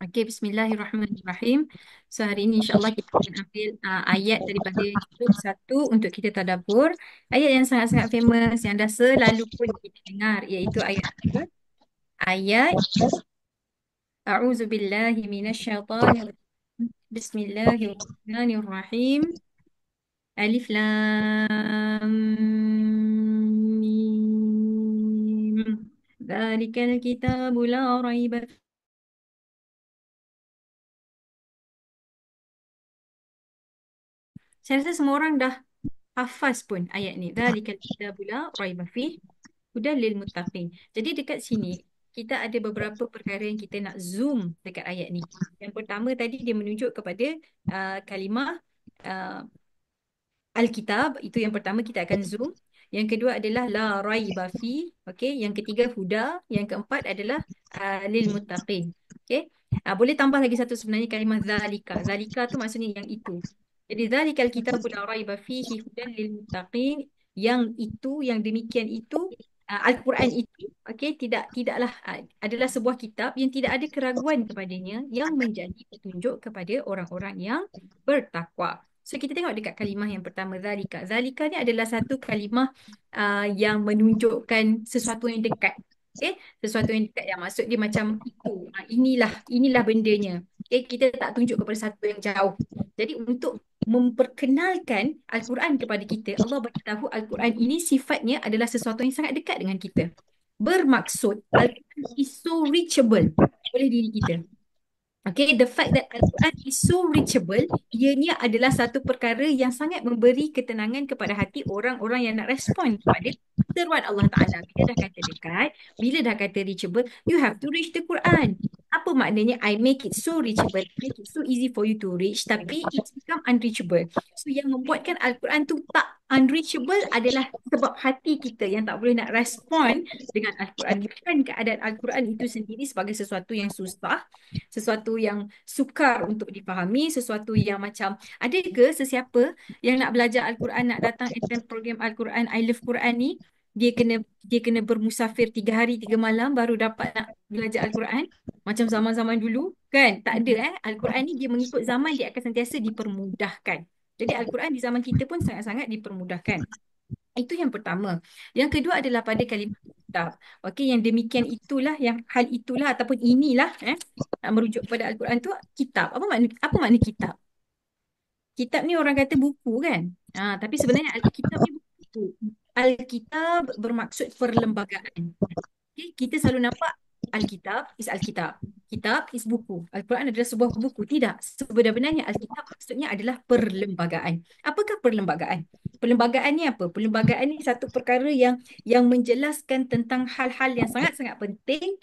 Okey, bismillahirrahmanirrahim. So hari ini insyaAllah kita akan ambil ayat daripada juzuk satu untuk kita tadabbur. Ayat yang sangat-sangat famous yang dah selalu pun kita dengar iaitu ayat apa? Ayat A'udzubillahi minasyaitanir Bismillahirrahmanirrahim. Alif Lam Mim. Dzalikal kitabu la raiba. Saya rasa semua orang dah hafaz pun ayat ni. Dzalikal kitabu la raiba fih hudal lil muttaqin. Jadi dekat sini kita ada beberapa perkara yang kita nak zoom dekat ayat ni. Yang pertama tadi dia menunjuk kepada kalimah uh, Alkitab, itu yang pertama kita akan zoom. Yang kedua adalah la raiba fi, okey. Yang ketiga huda, yang keempat adalah lil muttaqin. Okey. Boleh tambah lagi satu sebenarnya kalimah zalika. Zalika tu maksudnya yang itu. Jadi zalikal kitabul la raiba fihi hudan lil muttaqin, yang itu, yang demikian itu Al-Quran itu, okey, tidaklah adalah sebuah kitab yang tidak ada keraguan kepadanya, yang menjadi petunjuk kepada orang-orang yang bertakwa. So kita tengok dekat kalimah yang pertama zalika. Zalika ni adalah satu kalimah yang menunjukkan sesuatu yang dekat. Okay? Sesuatu yang dekat yang maksud dia macam itu. Inilah bendanya. Okay? Kita tak tunjuk kepada satu yang jauh. Jadi untuk memperkenalkan Al-Quran kepada kita, Allah bagi tahu Al-Quran ini sifatnya adalah sesuatu yang sangat dekat dengan kita. Bermaksud Al-Quran is so reachable oleh diri kita. Okay, the fact that Al-Quran is so reachable, ianya adalah satu perkara yang sangat memberi ketenangan kepada hati orang-orang yang nak respon kepada seruan Allah Ta'ala. Bila dah kata dekat, bila dah kata reachable, you have to reach the Quran. Apa maknanya I make it so reachable, make it so easy for you to reach, tapi it become unreachable. So yang membuatkan Al-Quran tu tak unreachable adalah sebab hati kita yang tak boleh nak respon dengan Al-Quran. Bukan keadaan Al-Quran itu sendiri sebagai sesuatu yang susah, sesuatu yang sukar untuk dipahami, sesuatu yang macam, ada ke sesiapa yang nak belajar Al-Quran, nak datang attend program Al-Quran, I Love Quran ni, dia kena bermusafir 3 hari 3 malam baru dapat nak belajar Al-Quran macam zaman-zaman dulu kan? Tak ada Al-Quran ni dia mengikut zaman, dia akan sentiasa dipermudahkan. Jadi Al-Quran di zaman kita pun sangat-sangat dipermudahkan. Itu yang pertama. Yang kedua adalah pada kalimah kitab. Okey, yang demikian itulah, yang hal itulah ataupun inilah merujuk kepada Al-Quran tu kitab. Apa makna kitab? Kitab ni orang kata buku kan? Tapi sebenarnya Al-Kitab ni buku. Al-Kitab bermaksud perlembagaan. Okay, kita selalu nampak Alkitab is Alkitab. Kitab is buku. Al-Quran adalah sebuah buku. Tidak. Sebenarnya Alkitab maksudnya adalah perlembagaan. Apakah perlembagaan? Perlembagaan ni apa? Perlembagaan ni satu perkara yang menjelaskan tentang hal-hal yang sangat-sangat penting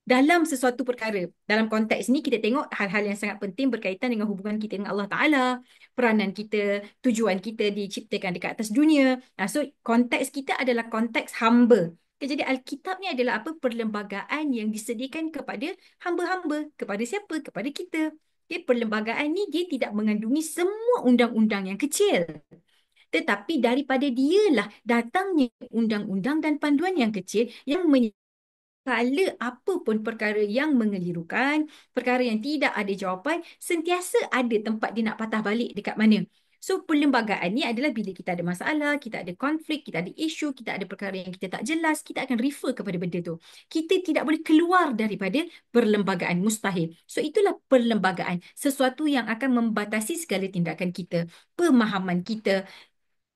dalam sesuatu perkara. Dalam konteks ni kita tengok hal-hal yang sangat penting berkaitan dengan hubungan kita dengan Allah Ta'ala, peranan kita, tujuan kita diciptakan dekat atas dunia. So konteks kita adalah konteks hamba. Okay, jadi Alkitab ni adalah apa? Perlembagaan yang disediakan kepada hamba-hamba. Kepada siapa? Kepada kita. Okay, perlembagaan ni dia tidak mengandungi semua undang-undang yang kecil. Tetapi daripada dialah datangnya undang-undang dan panduan yang kecil yang kala apa pun perkara yang mengelirukan, perkara yang tidak ada jawapan, sentiasa ada tempat dia nak patah balik dekat mana. So perlembagaan ni adalah bila kita ada masalah, kita ada konflik, kita ada isu, kita ada perkara yang kita tak jelas, kita akan refer kepada benda tu. Kita tidak boleh keluar daripada perlembagaan, mustahil. So itulah perlembagaan, sesuatu yang akan membatasi segala tindakan kita, pemahaman kita,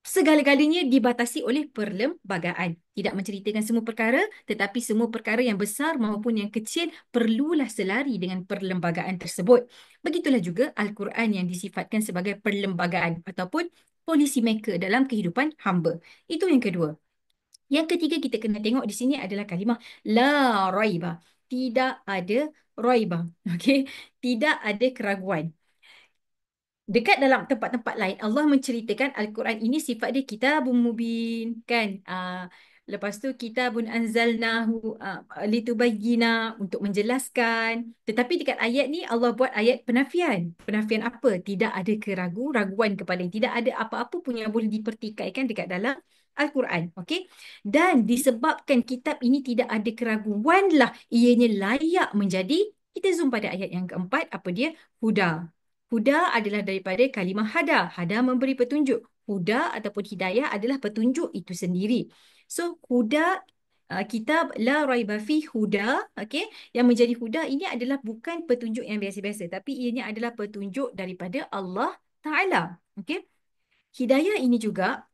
segala-galanya dibatasi oleh perlembagaan. Tidak menceritakan semua perkara, tetapi semua perkara yang besar maupun yang kecil perlulah selari dengan perlembagaan tersebut. Begitulah juga Al-Quran yang disifatkan sebagai perlembagaan ataupun policy maker dalam kehidupan hamba. Itu yang kedua. Yang ketiga kita kena tengok di sini adalah kalimah la raiba. Tidak ada raiba. Okey? Tidak ada keraguan. Dekat dalam tempat-tempat lain Allah menceritakan Al-Quran ini sifat dia kitabun mubin kan. Lepas tu kitabun anzalnahu litubayyina, untuk menjelaskan. Tetapi dekat ayat ni Allah buat ayat penafian. Penafian apa? Tidak ada raguan kepada, tidak ada apa-apa pun yang boleh dipertikaikan dekat dalam Al-Quran. Okey. Dan disebabkan kitab ini tidak ada keraguan lah ianya layak menjadi, kita zoom pada ayat yang keempat, apa dia? Huda. Huda adalah daripada kalimah hada. Hada memberi petunjuk. Huda ataupun hidayah adalah petunjuk itu sendiri. So, huda, kitab La Raiba Fi Huda, okey, yang menjadi huda ini adalah bukan petunjuk yang biasa-biasa, tapi ianya adalah petunjuk daripada Allah Ta'ala. Okey. Hidayah ini juga,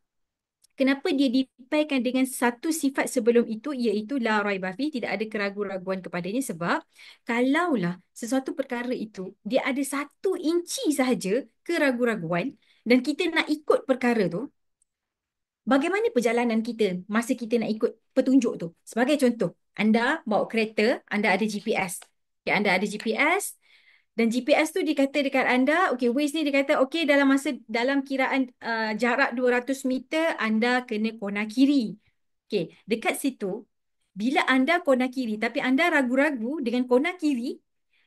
kenapa dia dipairkan dengan satu sifat sebelum itu, iaitu la raiba fi, tidak ada keraguan-raguan kepadanya, sebab kalaulah sesuatu perkara itu dia ada 1 inci sahaja keraguan-raguan dan kita nak ikut perkara tu, bagaimana perjalanan kita masa kita nak ikut petunjuk tu? Sebagai contoh, anda bawa kereta, anda ada GPS. Okay, anda ada GPS dan GPS tu dikata dekat anda, okay, Waze ni dia kata, okay, dalam kiraan jarak 200 meter, anda kena kona kiri. Okay, dekat situ, bila anda kona kiri, tapi anda ragu-ragu dengan kona kiri,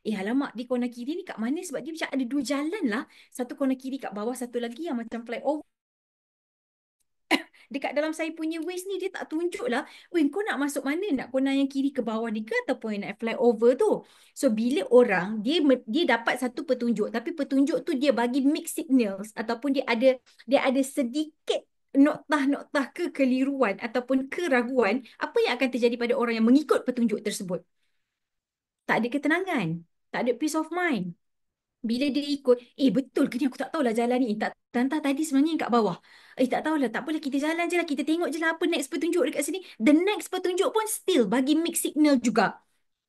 alamak, di kona kiri ni kat mana? Sebab dia macam ada 2 jalan lah. Satu kona kiri kat bawah, satu lagi yang macam flyover. Dekat dalam saya punya Waze ni dia tak tunjuk lah, weh, kau nak masuk mana, nak kau nak yang kiri ke bawah ni ke ataupun nak fly over tu. So bila orang dia dapat satu petunjuk, tapi petunjuk tu dia bagi mixed signals ataupun dia ada sedikit noktah-noktah kekeliruan ataupun keraguan, apa yang akan terjadi pada orang yang mengikut petunjuk tersebut? Tak ada ketenangan, tak ada peace of mind. Bila dia ikut, betul ke ni, aku tak tahulah jalan ni. Tak, Tanta tadi sebenarnya yang kat bawah. Tak tahulah, tak apalah, kita jalan je lah. Kita tengok je lah apa next petunjuk dekat sini. The next petunjuk pun still bagi mixed signal juga.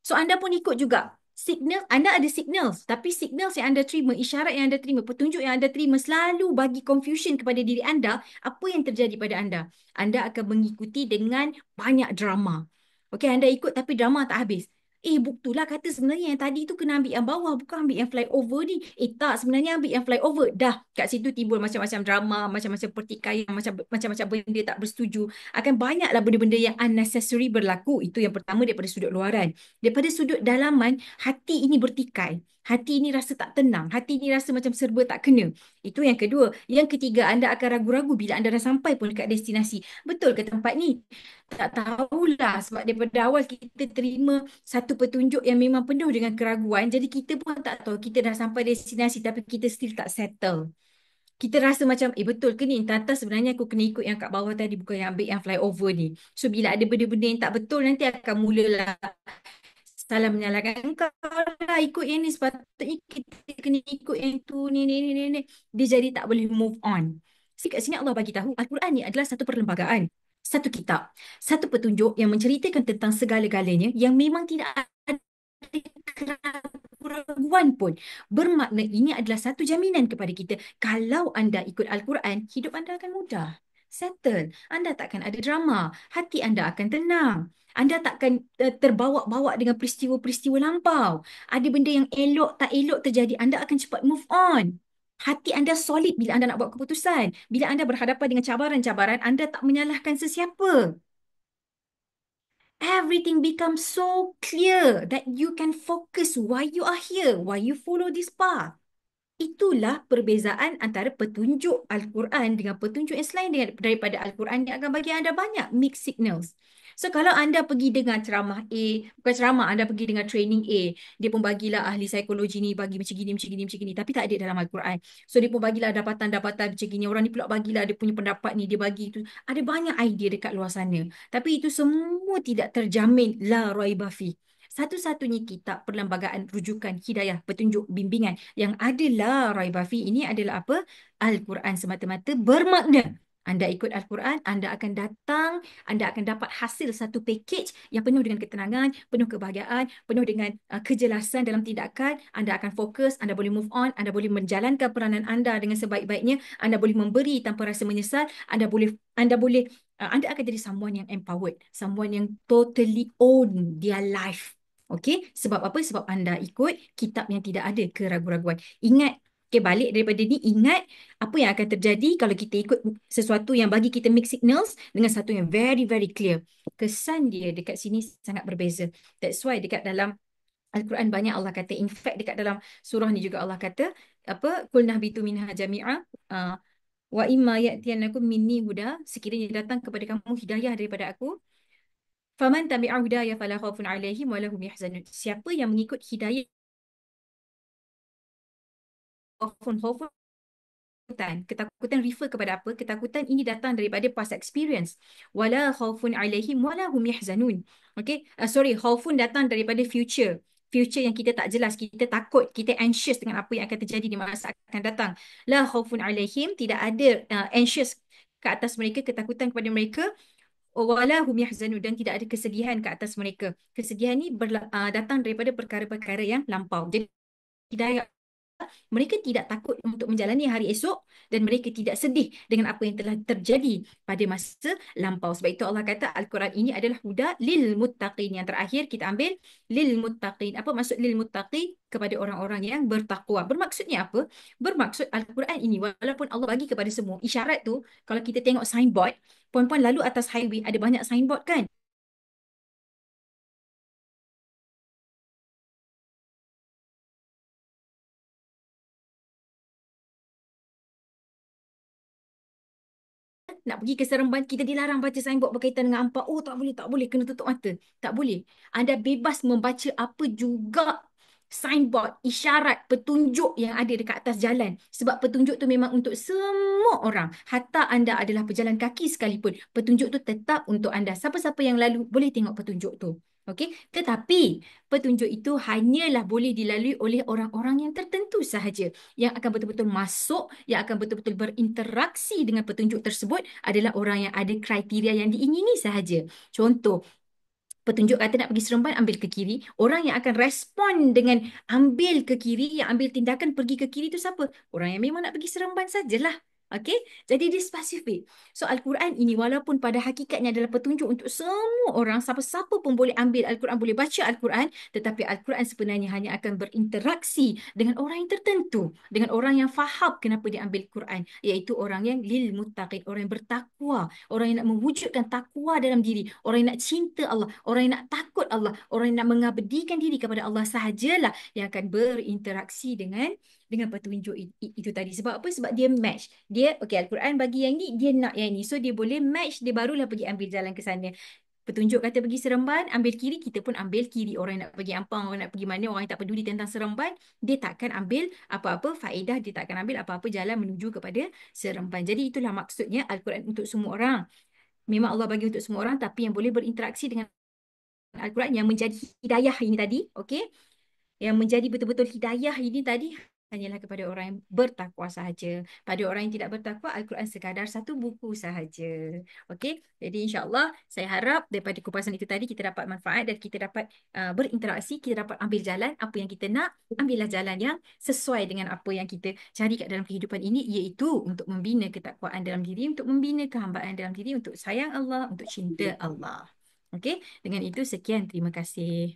So anda pun ikut juga. Signal, anda ada signals. Tapi signals yang anda terima, isyarat yang anda terima, petunjuk yang anda terima selalu bagi confusion kepada diri anda. Apa yang terjadi pada anda? Anda akan mengikuti dengan banyak drama. Okey, anda ikut tapi drama tak habis. Buktilah kata sebenarnya yang tadi tu kena ambil yang bawah, bukan ambil yang flyover ni. Tak, sebenarnya ambil yang flyover. Dah, kat situ timbul macam-macam drama, macam-macam pertikaian, macam-macam benda tak bersetuju. Akan banyaklah benda-benda yang unnecessary berlaku. Itu yang pertama daripada sudut luaran. Daripada sudut dalaman, hati ini bertikai. Hati ini rasa tak tenang. Hati ini rasa macam serba tak kena. Itu yang kedua. Yang ketiga, anda akan ragu-ragu bila anda dah sampai pun dekat destinasi. Betul ke tempat ni? Tak tahulah, sebab daripada awal kita terima satu petunjuk yang memang penuh dengan keraguan. Jadi kita pun tak tahu kita dah sampai destinasi tapi kita still tak settle. Kita rasa macam, betul ke ni? Tata sebenarnya aku kena ikut yang kat bawah tadi, bukan yang ambil yang flyover ni. So bila ada benda-benda yang tak betul, nanti akan mulalah salah menyalahkan kau lah, ikut yang ni, sepatutnya kita kena ikut yang tu, ni. Dia jadi tak boleh move on. Kat sini Allah bagi tahu Al-Quran ni adalah satu perlembagaan, satu kitab, satu petunjuk yang menceritakan tentang segala-galanya yang memang tidak ada keraguan pun. Bermakna ini adalah satu jaminan kepada kita. Kalau anda ikut Al-Quran, hidup anda akan mudah. Settle. Anda takkan ada drama. Hati anda akan tenang. Anda takkan terbawa-bawa dengan peristiwa-peristiwa lampau. Ada benda yang elok tak elok terjadi, anda akan cepat move on. Hati anda solid bila anda nak buat keputusan. Bila anda berhadapan dengan cabaran-cabaran, anda tak menyalahkan sesiapa. Everything becomes so clear that you can focus why you are here, why you follow this path. Itulah perbezaan antara petunjuk Al-Quran dengan petunjuk yang selain daripada Al-Quran yang akan bagi anda banyak mixed signals. So kalau anda pergi dengar ceramah A, bukan ceramah, anda pergi dengar training A, dia pun bagilah ahli psikologi ni bagi macam gini, macam gini, macam gini. Tapi tak ada dalam Al-Quran. So dia pun bagilah dapatan-dapatan macam gini. Orang ni pula bagilah dia punya pendapat ni, dia bagi itu. Ada banyak idea dekat luar sana. Tapi itu semua tidak terjamin la raiba fi. Satu-satunya kitab perlembagaan rujukan hidayah, petunjuk, bimbingan yang adalah raiba fi ini adalah apa? Al-Quran semata-mata. Bermakna anda ikut Al-Quran, anda akan datang, anda akan dapat hasil satu package yang penuh dengan ketenangan, penuh kebahagiaan, penuh dengan kejelasan dalam tindakan. Anda akan fokus, anda boleh move on, anda boleh menjalankan peranan anda dengan sebaik-baiknya, anda boleh memberi tanpa rasa menyesal, anda akan jadi someone yang empowered, someone yang totally own their life. Okey, sebab apa? Sebab anda ikut kitab yang tidak ada keraguan-raguan. Ingat, balik daripada ni, ingat apa yang akan terjadi kalau kita ikut sesuatu yang bagi kita mixed signals dengan satu yang very, very clear. Kesan dia dekat sini sangat berbeza. That's why dekat dalam Al-Quran banyak Allah kata, in fact dekat dalam surah ni juga Allah kata, apa? Qul nahbitu minha jami'a. Wa imma ya'tiyannakum minni huda, sekiranya datang kepada kamu hidayah daripada aku, faman tabi'a hudaya fala khaufun 'alaihim wa lahum yahzanun. Siapa yang mengikut hidayah, khaufun ketakutan refer kepada apa? Ketakutan ini datang daripada past experience. Wala khaufun 'alaihim wala hum yahzanun. Okay, sorry, khaufun datang daripada future. Future yang kita tak jelas, kita takut, kita anxious dengan apa yang akan terjadi di masa akan datang. La khaufun 'alaihim, tidak ada anxious ke atas mereka, ketakutan kepada mereka. Wala hum yahzanun, dan tidak ada kesedihan ke atas mereka. Kesedihan ni datang daripada perkara-perkara yang lampau. Jadi hidayah, mereka tidak takut untuk menjalani hari esok dan mereka tidak sedih dengan apa yang telah terjadi pada masa lampau. Sebab itu Allah kata Al-Quran ini adalah huda lil muttaqin. Yang terakhir kita ambil lil muttaqin. Apa maksud lil muttaqin? Kepada orang-orang yang bertakwa. Bermaksudnya apa? Bermaksud Al-Quran ini walaupun Allah bagi kepada semua. Isyarat tu kalau kita tengok signboard, puan-puan lalu atas highway ada banyak signboard kan? Nak pergi ke Seremban, kita dilarang baca signboard berkaitan dengan ampak. Oh, tak boleh, kena tutup mata. Tak boleh. Anda bebas membaca apa juga signboard, isyarat, petunjuk yang ada dekat atas jalan. Sebab petunjuk tu memang untuk semua orang. Hatta anda adalah pejalan kaki sekalipun, petunjuk tu tetap untuk anda. Siapa-siapa yang lalu boleh tengok petunjuk tu. Okey, tetapi petunjuk itu hanyalah boleh dilalui oleh orang-orang yang tertentu sahaja, yang akan betul-betul masuk, yang akan betul-betul berinteraksi dengan petunjuk tersebut adalah orang yang ada kriteria yang diingini sahaja. Contoh, petunjuk kata nak pergi Seremban, ambil ke kiri. Orang yang akan respon dengan ambil ke kiri, yang ambil tindakan pergi ke kiri itu siapa? Orang yang memang nak pergi Seremban sajalah. Okey, jadi dia spesifik. So Al-Quran ini walaupun pada hakikatnya adalah petunjuk untuk semua orang, siapa-siapa pun boleh ambil Al-Quran, boleh baca Al-Quran, tetapi Al-Quran sebenarnya hanya akan berinteraksi dengan orang yang tertentu, dengan orang yang faham kenapa dia ambil Quran, iaitu orang yang lil muttaqin, orang yang bertakwa, orang yang nak mewujudkan takwa dalam diri, orang yang nak cinta Allah, orang yang nak takut Allah, orang yang nak mengabdikan diri kepada Allah sahajalah yang akan berinteraksi dengan petunjuk itu tadi. Sebab apa? Sebab dia match. Dia, okay, Al-Quran bagi yang ni, dia nak yang ni. So, dia boleh match, dia barulah pergi ambil jalan ke sana. Petunjuk kata pergi Seremban, ambil kiri, kita pun ambil kiri. Orang yang nak pergi Ampang, orang nak pergi mana, orang yang tak peduli tentang Seremban, dia takkan ambil apa-apa faedah, dia takkan ambil apa-apa jalan menuju kepada Seremban. Jadi itulah maksudnya Al-Quran untuk semua orang. Memang Allah bagi untuk semua orang, tapi yang boleh berinteraksi dengan Al-Quran yang menjadi hidayah ini tadi, okey? Yang menjadi betul-betul hidayah ini tadi hanyalah kepada orang yang bertakwa sahaja. Pada orang yang tidak bertakwa, Al-Quran sekadar satu buku sahaja. Okey? Jadi insya-Allah saya harap daripada kupasan itu tadi kita dapat manfaat dan kita dapat berinteraksi, kita dapat ambil jalan apa yang kita nak, ambillah jalan yang sesuai dengan apa yang kita cari kat dalam kehidupan ini, iaitu untuk membina ketakwaan dalam diri, untuk membina kehambaan dalam diri, untuk sayang Allah, untuk cinta Allah. Okey? Dengan itu sekian, terima kasih.